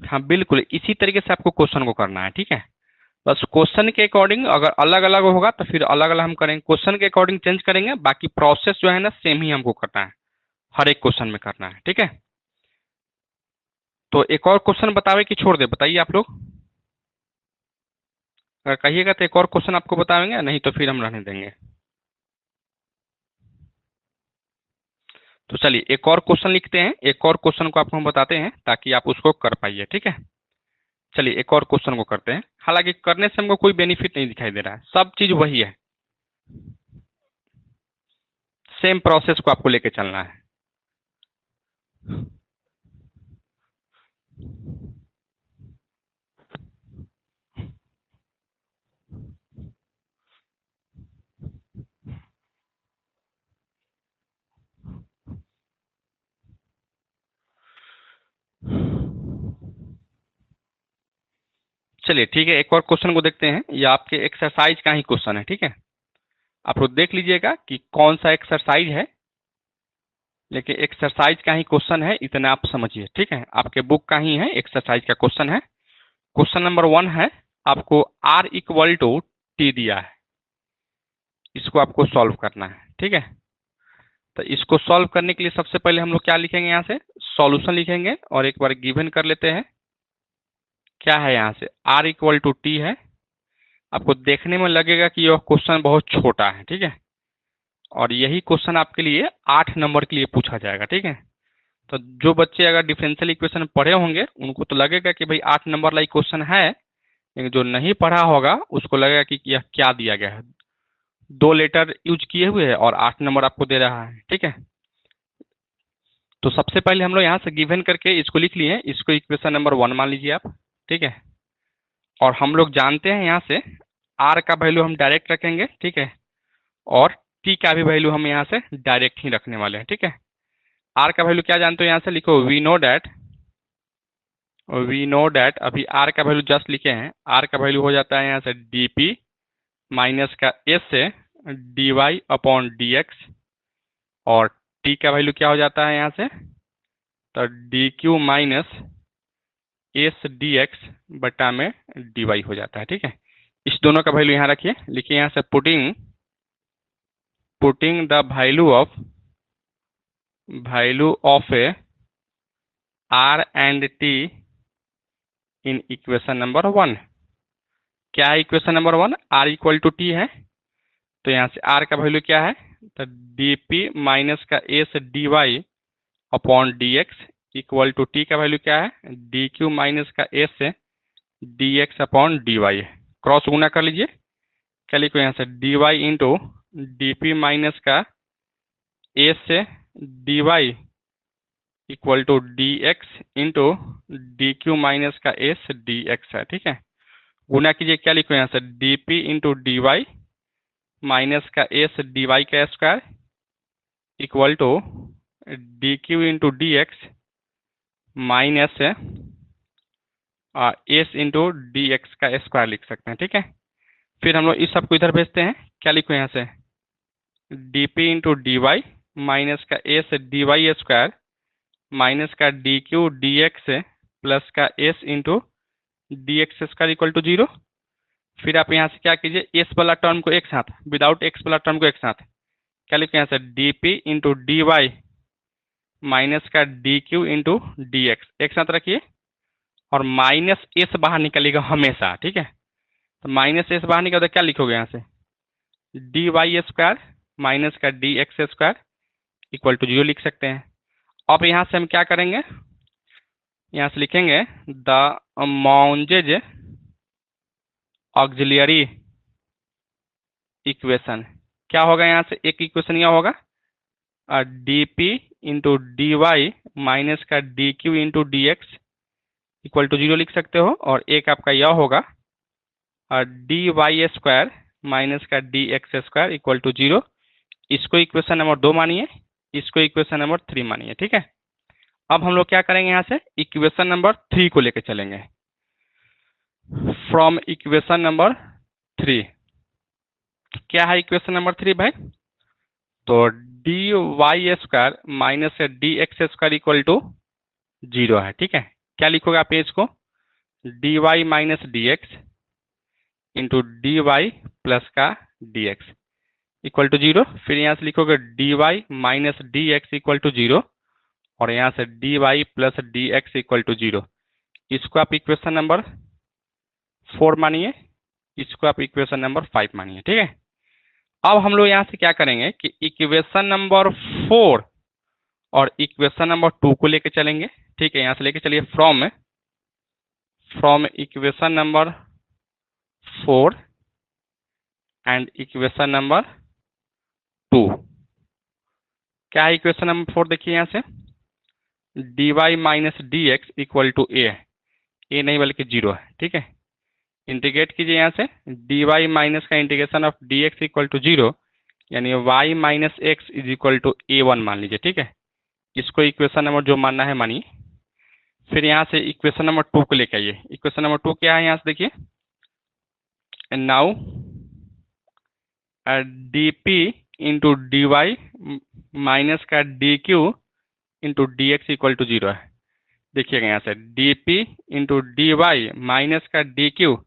हाँ बिल्कुल, इसी तरीके से आपको क्वेश्चन को करना है। ठीक है, बस क्वेश्चन के अकॉर्डिंग अगर अलग अलग होगा तो फिर अलग अलग हम करेंगे, क्वेश्चन के अकॉर्डिंग चेंज करेंगे, बाकी प्रोसेस जो है ना सेम ही हमको करना है, हर एक क्वेश्चन में करना है। ठीक है, तो एक और क्वेश्चन बतावे कि छोड़ दे, बताइए आप लोग। अगर कहिएगा तो एक और क्वेश्चन आपको बताएंगे, नहीं तो फिर हम रहने देंगे। तो चलिए एक और क्वेश्चन लिखते हैं, एक और क्वेश्चन को आपको हम बताते हैं ताकि आप उसको कर पाइए। ठीक है, चलिए एक और क्वेश्चन को करते हैं, हालांकि करने से हमको कोई बेनिफिट नहीं दिखाई दे रहा है, सब चीज वही है, सेम प्रोसेस को आपको लेके चलना है। चलिए ठीक है, एक और क्वेश्चन को देखते हैं, ये आपके एक्सरसाइज का ही क्वेश्चन है। ठीक है, आप लोग देख लीजिएगा कि कौन सा एक्सरसाइज है, लेकिन एक्सरसाइज का ही क्वेश्चन है, इतना आप समझिए। ठीक है, आपके बुक का ही है, एक्सरसाइज का क्वेश्चन है। क्वेश्चन नंबर 1 है, आपको r इक्वल टू टी दिया है, इसको आपको सॉल्व करना है। ठीक है, तो इसको सॉल्व करने के लिए सबसे पहले हम लोग क्या लिखेंगे, यहाँ से सॉल्यूशन लिखेंगे और एक बार गिवन कर लेते हैं। क्या है यहाँ से, r इक्वल टू टी है, आपको देखने में लगेगा कि यह क्वेश्चन बहुत छोटा है। ठीक है, और यही क्वेश्चन आपके लिए 8 नंबर के लिए पूछा जाएगा। ठीक है, तो जो बच्चे अगर डिफरेंशियल इक्वेशन पढ़े होंगे उनको तो लगेगा कि भाई 8 नंबर वाला क्वेश्चन है, लेकिन जो नहीं पढ़ा होगा उसको लगेगा कि यह क्या दिया गया है, 2 लेटर यूज किए हुए है और 8 नंबर आपको दे रहा है। ठीक है, तो सबसे पहले हम लोग यहाँ से गिवन करके इसको लिख लिए, इसको इक्वेशन नंबर 1 मान लीजिए आप। ठीक है, और हम लोग जानते हैं यहाँ से r का वैल्यू हम डायरेक्ट रखेंगे। ठीक है, और t का भी वैल्यू हम यहाँ से डायरेक्ट ही रखने वाले हैं। ठीक है, r का वैल्यू क्या जानते हो, यहाँ से लिखो वी नो डैट, अभी r का वैल्यू जस्ट लिखे हैं, r का वैल्यू हो जाता है यहाँ से dp माइनस का s से dy अपॉन dx, और t का वैल्यू क्या हो जाता है यहाँ से, तो dq minus S d x बटा में डी वाई हो जाता है। ठीक है, इस दोनों का वैल्यू यहाँ रखिए, लिखिए यहाँ से putting the value of value of a r and t in equation number 1। क्या है equation number 1? R equal to t है, तो यहाँ से आर का वैल्यू क्या है? तो डी पी माइनस का S D y upon d x equal to t का वैल्यू क्या है? डी क्यू माइनस का S d x upon d y. Cross गुना कर लीजिए, क्या लिखो यहाँ से? D y into d P minus का S D y equal to D x into D q minus का एस डी एक्स है। ठीक है, गुना कीजिए, क्या लिखो यहाँ से? D P into D Y minus का एस डी वाई का square equal to d Q into D x minus s into D x का स्क्वायर लिख सकते हैं। ठीक है, फिर हम लोग इस सबको इधर भेजते हैं, क्या लिखो यहाँ से? D P into D Y minus का S D Y square minus का d q d x plus का s into D x square equal to 0। फिर आप यहाँ से क्या कीजिए? एस वाला टर्म को एक साथ, विदाउट एक्स वाला टर्म को एक साथ, क्या लिखो यहाँ से? D P into D Y minus का d Q into D x एक साथ रखिए, और माइनस एस बाहर निकलेगा हमेशा। ठीक है, तो माइनस एस बाहर निकलता, क्या लिखोगे यहाँ से? डी वाई स्क्वायर माइनस का d x square equal to 0 लिख सकते हैं। अब यहाँ से हम क्या करेंगे? यहाँ से लिखेंगे द मॉन्जेज ऑक्सिलियरी इक्वेशन। क्या होगा यहाँ से? एक इक्वेशन यह होगा d P into D Y minus का d Q into D x equal to 0 लिख सकते हो, और एक आपका यह होगा डी वाई स्क्वायर माइनस का d x square equal to 0। इसको इक्वेशन नंबर 2 मानिए, इसको इक्वेशन नंबर 3 मानिए। ठीक है, अब हम लोग क्या करेंगे? यहाँ से इक्वेशन नंबर 3 को लेकर चलेंगे। फ्रॉम इक्वेशन नंबर 3, क्या है इक्वेशन नंबर 3 भाई? तो D Y square minus d x square equal to 0 है। ठीक है, क्या लिखोगे आप इसको? D Y minus d x into D Y plus का डी एक्स इक्वल टू 0। फिर यहाँ से लिखोगे D Y minus d x equal to 0, और यहाँ से d Y plus d x equal to 0। इसको आप इक्वेशन नंबर 4 मानिए, इसको आप इक्वेशन नंबर 5 मानिए। ठीक है, अब हम लोग यहाँ से क्या करेंगे कि इक्वेशन नंबर 4 और इक्वेशन नंबर 2 को लेके चलेंगे। ठीक है, यहाँ से लेके चलिए from equation number 4 and equation number 2। क्या है इक्वेशन नंबर 4? देखिए यहाँ से d Y minus d x equal to a नहीं बल्कि 0 है। ठीक है, इंटीग्रेट कीजिए यहाँ से डी वाई माइनस का integration of D x equal to 0, यानी y minus x is equal to A1 मान लीजिए। ठीक है, इसको इक्वेशन नंबर जो मानना है मानिए। फिर यहाँ से इक्वेशन नंबर 2 को लेके आइए। इक्वेशन नंबर 2 क्या है? यहाँ से देखिए, now d P into D Y minus का d Q into D x equal to 0 है। देखिएगा यहाँ से D P into D Y minus का d Q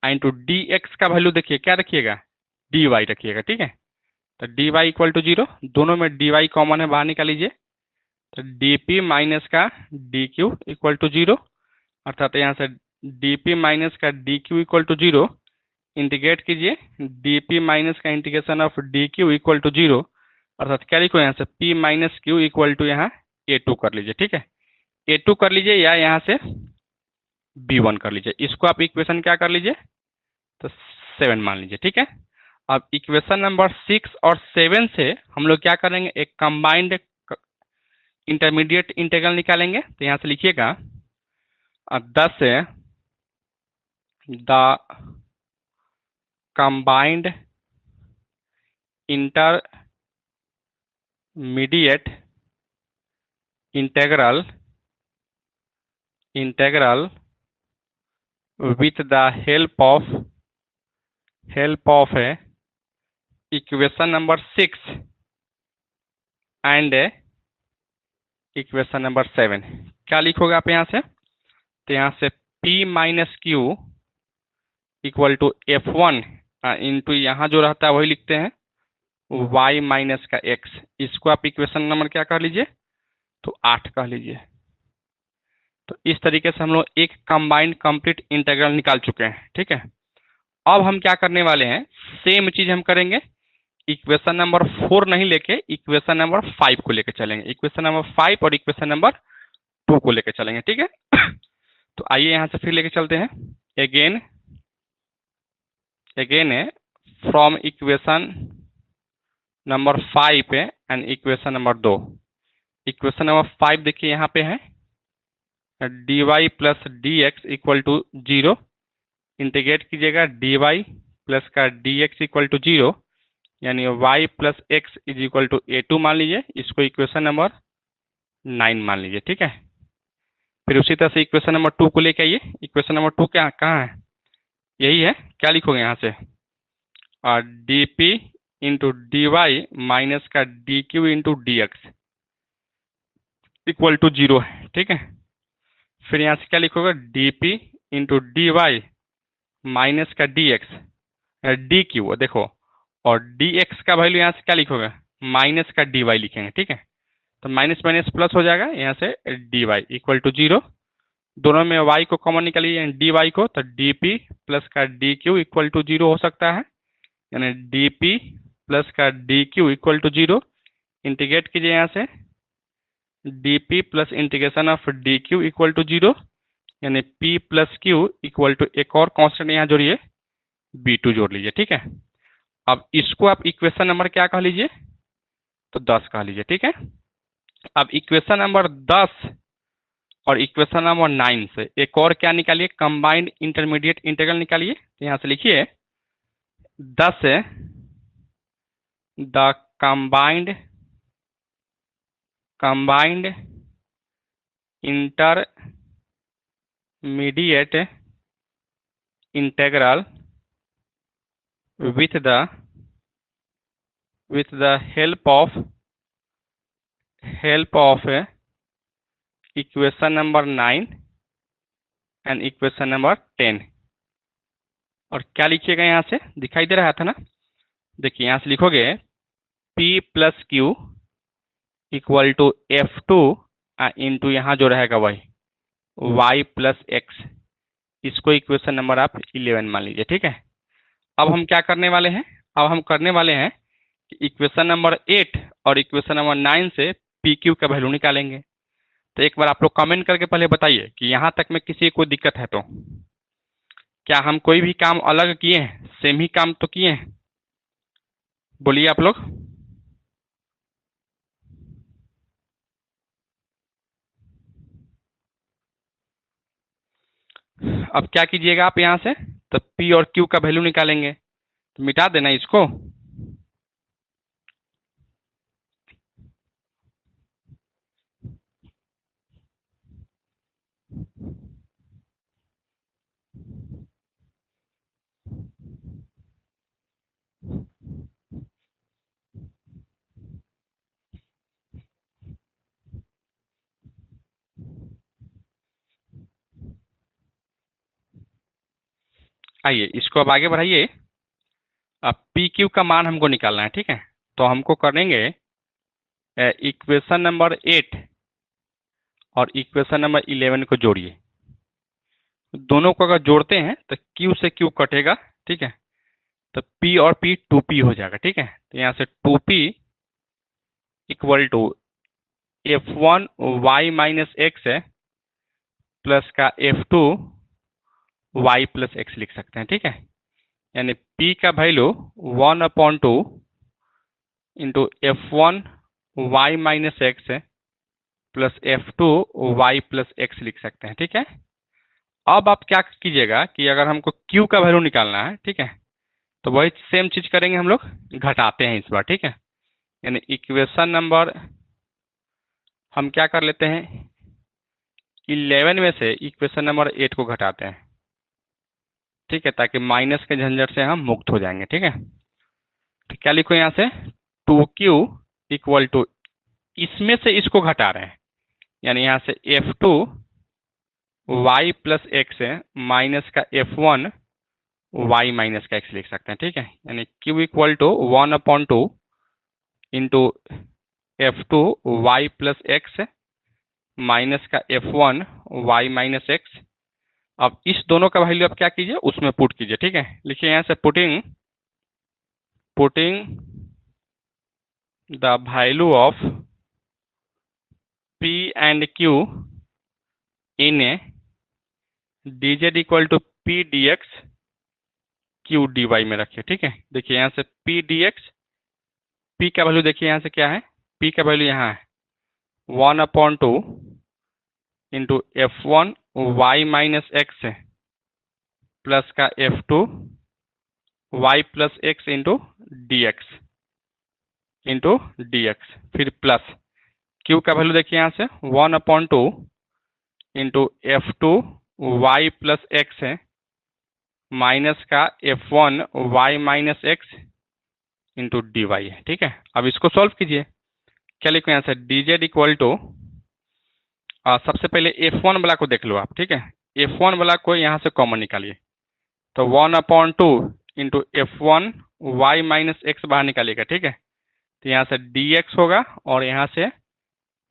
into D x का वैल्यू देखिए क्या रखिएगा? डी वाई रखिएगा। ठीक है, तो डी वाई इक्वल टू 0, दोनों में डी वाई कॉमन है, बाहर निकाल लीजिए, तो डी पी माइनस का डी क्यू इक्वल टू 0, अर्थात यहाँ से डी पी माइनस का d Q equal to 0, integrate कीजिए डी पी माइनस का integration of d Q equal to 0, अर्थात क्या लिखो यहाँ से? P minus q equal to यहाँ A2 कर लीजिए। ठीक है, A2 कर लीजिए या यहाँ से B1 कर लीजिए। इसको आप इक्वेशन क्या कर लीजिए? तो 7 मान लीजिए। ठीक है, अब इक्वेशन नंबर 6 और 7 से हम लोग क्या करेंगे? एक कंबाइंड इंटरमीडिएट इंटीग्रल निकालेंगे। तो यहाँ से लिखिएगा 10 the combined intermediate integral with the help of equation number 6 and equation number 7। क्या लिखोगे आप यहाँ से? तो यहाँ से P minus q equal to F1 into यहाँ जो रहता है वही लिखते हैं y माइनस का x। इसको आप इक्वेशन नंबर क्या कर लीजिए? तो 8 कह लीजिए। तो इस तरीके से हम लोग एक कंबाइंड कंप्लीट इंटीग्रल निकाल चुके हैं। ठीक है, अब हम क्या करने वाले हैं, सेम चीज हम करेंगे, इक्वेशन नंबर 4 नहीं लेके इक्वेशन नंबर 5 को लेके चलेंगे। इक्वेशन नंबर 5 और इक्वेशन नंबर 2 को लेके चलेंगे। ठीक है, तो आइए यहां से फिर लेके चलते हैं। Again from equation number 5 and equation number 2। Equation number 5 देखिए यहाँ पे है, dy plus d x equal to 0। Integrate कीजिएगा, dy प्लस का dx इक्वल टू 0, यानी y plus x is equal to a2 मान लीजिए। इसको इक्वेशन नंबर 9 मान लीजिए। ठीक है, फिर उसी तरह से इक्वेशन नंबर 2 को लेके आइए। इक्वेशन नंबर 2 क्या कहाँ है, यही है। क्या लिखोगे यहाँ से, और dp into D Y minus का dq into D x equal to 0 है। ठीक है, फिर यहाँ से क्या लिखोगे, dp into D Y minus का dx डी क्यू देखो, और dx का वैल्यू यहाँ से क्या लिखोगे, माइनस का dy लिखेंगे। ठीक है, तो माइनस माइनस प्लस हो जाएगा, यहाँ से dy इक्वल टू 0। दोनों में y को कॉमन निकालिए dy को, तो dp प्लस का dq इक्वल टू 0 हो सकता है, यानी dp प्लस का dq इक्वल टू 0। इंटीग्रेट कीजिए यहाँ से, dp plus integration of dq equal to 0, यानी p plus q equal to एक और कांस्टेंट यहाँ जोड़िए, b2 जोड़ लीजिए। ठीक है, अब इसको आप इक्वेशन नंबर क्या कह लीजिए, तो 10 कह लीजिए। ठीक है, अब इक्वेशन नंबर 10 और इक्वेशन नंबर 9 से एक और क्या निकालिए, कंबाइंड इंटरमीडिएट इंटीग्रल निकालिए। यहाँ से लिखिए 10 है the combined intermediate integral with the help of equation number 9 and equation number 10। और क्या लिखिएगा, यहाँ से दिखाई दे रहा था ना, देखिए यहाँ से लिखोगे p plus q equal to F2 into यहाँ जो रहेगा वही y प्लस एक्स। इसको इक्वेशन नंबर आप 11 मान लीजिए। ठीक है, अब हम क्या करने वाले हैं, अब हम करने वाले हैं कि इक्वेशन नंबर 8 और इक्वेशन नंबर 9 से पी क्यू का वैल्यू निकालेंगे। तो एक बार आप लोग कमेंट करके पहले बताइए कि यहाँ तक में किसी को दिक्कत है तो, क्या हम कोई भी काम अलग किए हैं, सेम ही काम तो किए हैं, बोलिए आप लोग। अब क्या कीजिएगा आप, यहाँ से तो P और Q का वैल्यू निकालेंगे, तो मिटा देना इसको। आइए इसको अब आगे बढ़ाइए। अब पी क्यू का मान हमको निकालना है। ठीक है, तो हमको करेंगे इक्वेशन नंबर 8 और इक्वेशन नंबर 11 को जोड़िए। दोनों को अगर जोड़ते हैं तो Q से Q कटेगा। ठीक है, तो P और P 2P हो जाएगा। ठीक है, तो यहाँ से 2P equal to F1 y minus x है प्लस का F2 y प्लस एक्स लिख सकते हैं। ठीक है, यानी P का value 1/2 into F1 y minus x है plus F2 y plus x लिख सकते हैं। ठीक है, अब आप क्या कीजिएगा कि अगर हमको Q का वैल्यू निकालना है, ठीक है, तो वही सेम चीज करेंगे हम लोग, घटाते हैं इस बार। ठीक है, यानी इक्वेशन नंबर हम क्या कर लेते हैं, 11 में से इक्वेशन नंबर 8 को घटाते हैं। ठीक है, ताकि माइनस के झंझट से हम मुक्त हो जाएंगे। ठीक है, तो क्या लिखो यहाँ से 2Q इक्वल टू, इसमें से इसको घटा रहे हैं, यानी यहाँ से F2 y प्लस एक्स है माइनस का F1 y माइनस का एक्स लिख सकते हैं। ठीक है, यानी Q equal to 1/2 into F2 y plus x minus का F1 y माइनस एक्स। अब इस दोनों का वैल्यू आप क्या कीजिए, उसमें पुट कीजिए। ठीक है, लिखिए यहाँ से putting the value of P and Q in a dz equal to P dx Q dy में रखिए। ठीक है, देखिए यहाँ से P dx, P का वैल्यू देखिए यहाँ से क्या है, P का वैल्यू यहाँ है 1/2 into F1 y minus x plus का F2 y plus x into D x, फिर प्लस Q का वैल्यू देखिए यहाँ से 1/2 into F2 y plus x है माइनस का F1 y minus x into D y है। ठीक है, अब इसको सॉल्व कीजिए। क्या लिखो यहाँ से dz इक्वल टू, सबसे पहले F1 वाला को देख लो आप। ठीक है, F1 वाला को यहाँ से कॉमन निकालिए, तो 1/2 into F1 y minus x बाहर निकालिएगा। ठीक है, तो यहाँ से dx होगा और यहाँ से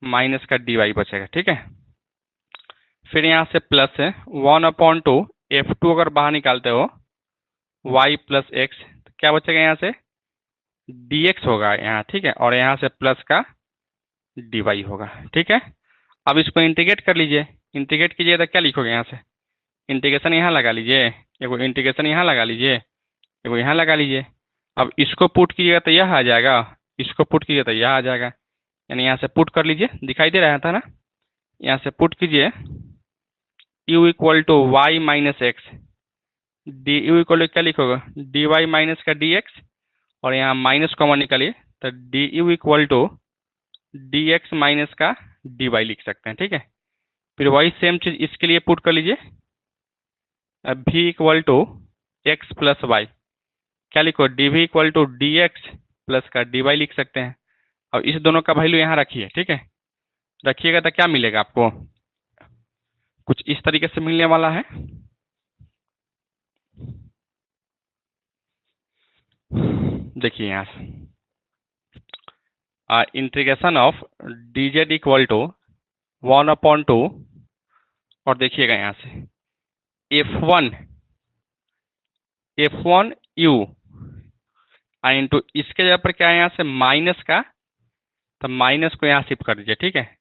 माइनस का dy बचेगा। ठीक है, फिर यहाँ से प्लस है 1/2 F2 अगर बाहर निकालते हो y प्लस एक्स, तो क्या बचेगा यहाँ से dx होगा यहाँ। ठीक है, और यहाँ से प्लस का dy होगा। ठीक है, अब इसको इंटीग्रेट कर लीजिए। इंटीग्रेट कीजिए तो क्या लिखोगे यहाँ से, इंटीग्रेशन यहाँ लगा लीजिए, एगो इंटीग्रेशन यहाँ लगा लीजिए, एगो यहाँ लगा लीजिए। अब इसको पुट कीजिएगा तो यह आ जाएगा, इसको पुट कीजिए तो यह आ जाएगा, यानी यहाँ से पुट कर लीजिए, दिखाई दे रहा था ना। यहाँ से पुट कीजिए u equal to y minus x, d you equal to क्या लिखोगे डी वाई माइनस का डी एक्स, और यहाँ माइनस कॉमन निकालिए तो d you equal to D x minus का डी वाई लिख सकते हैं। ठीक है, फिर वही सेम चीज इसके लिए पुट कर लीजिए, v equal to x plus y, क्या लिखो d v equal to D x plus का डी वाई लिख सकते हैं। अब इस दोनों का वैल्यू यहाँ रखिए। ठीक है, रखिएगा तो क्या मिलेगा आपको, कुछ इस तरीके से मिलने वाला है। देखिए यहाँ से integration of dz equal to 1/2, और देखिएगा यहाँ से F1 u इंटू इसके जगह पर क्या है यहाँ से माइनस का, तो माइनस को यहाँ शिफ्ट कर दीजिए। ठीक है,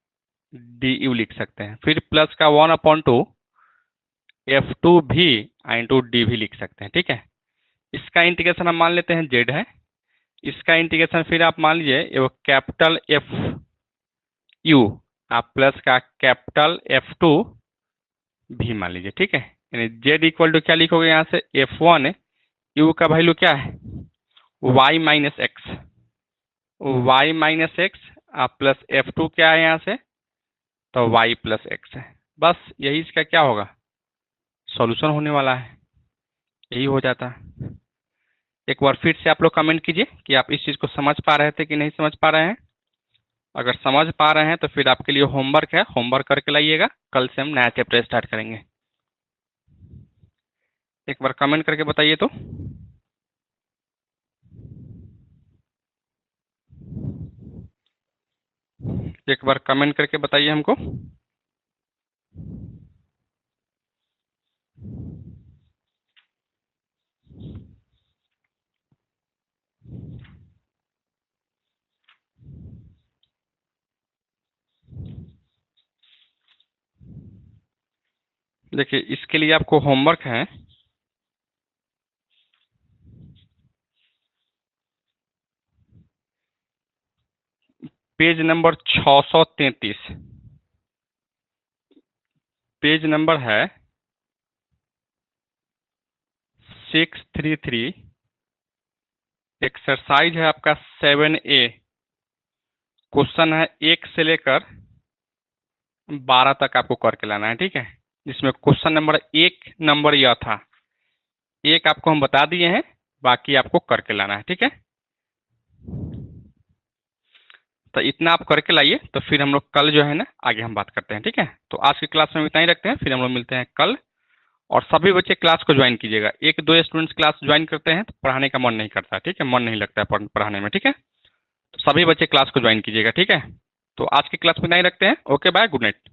डी यू लिख सकते हैं, फिर प्लस का 1/2 F2 भी इंटू डी भी लिख सकते हैं। ठीक है, इसका इंटीग्रेशन हम मान लेते हैं z है, इसका इंटीग्रेशन फिर आप मान लीजिए वो कैपिटल एफ यू आप प्लस का कैपिटल F2 भी मान लीजिए। ठीक है, यानी z इक्वल टू क्या लिखोगे यहाँ से F1 u का वैल्यू क्या है y minus x, y minus x आप प्लस F2 क्या है यहाँ से, तो y प्लस एक्स है। बस यही इसका क्या होगा सॉल्यूशन होने वाला है, यही हो जाता है। एक बार फिर से आप लोग कमेंट कीजिए कि आप इस चीज़ को समझ पा रहे थे कि नहीं समझ पा रहे हैं। अगर समझ पा रहे हैं तो फिर आपके लिए होमवर्क है, होमवर्क करके लाइएगा, कल से हम नया चैप्टर स्टार्ट करेंगे। एक बार कमेंट करके बताइए तो। एक बार कमेंट करके बताइए हमको। देखिए इसके लिए आपको होमवर्क है, पेज नंबर 633, पेज नंबर है 633, एक्सरसाइज है आपका 7A, क्वेश्चन है 1 से लेकर 12 तक आपको करके लाना है। ठीक है, जिसमें क्वेश्चन नंबर 1 नंबर यह था, एक आपको हम बता दिए हैं, बाकी आपको करके लाना है। ठीक है, तो इतना आप करके लाइए, तो फिर हम लोग कल जो है ना आगे हम बात करते हैं। ठीक है, तो आज की क्लास में इतना ही रखते हैं, फिर हम लोग मिलते हैं कल। और सभी बच्चे क्लास को ज्वाइन कीजिएगा, 1-2 स्टूडेंट्स क्लास ज्वाइन करते हैं तो पढ़ाने का मन नहीं करता। ठीक है, मन नहीं लगता है पढ़ाने में। ठीक है, तो सभी बच्चे क्लास को ज्वाइन कीजिएगा। ठीक है, तो आज की क्लास में इतना ही रखते हैं। Okay bye, good night.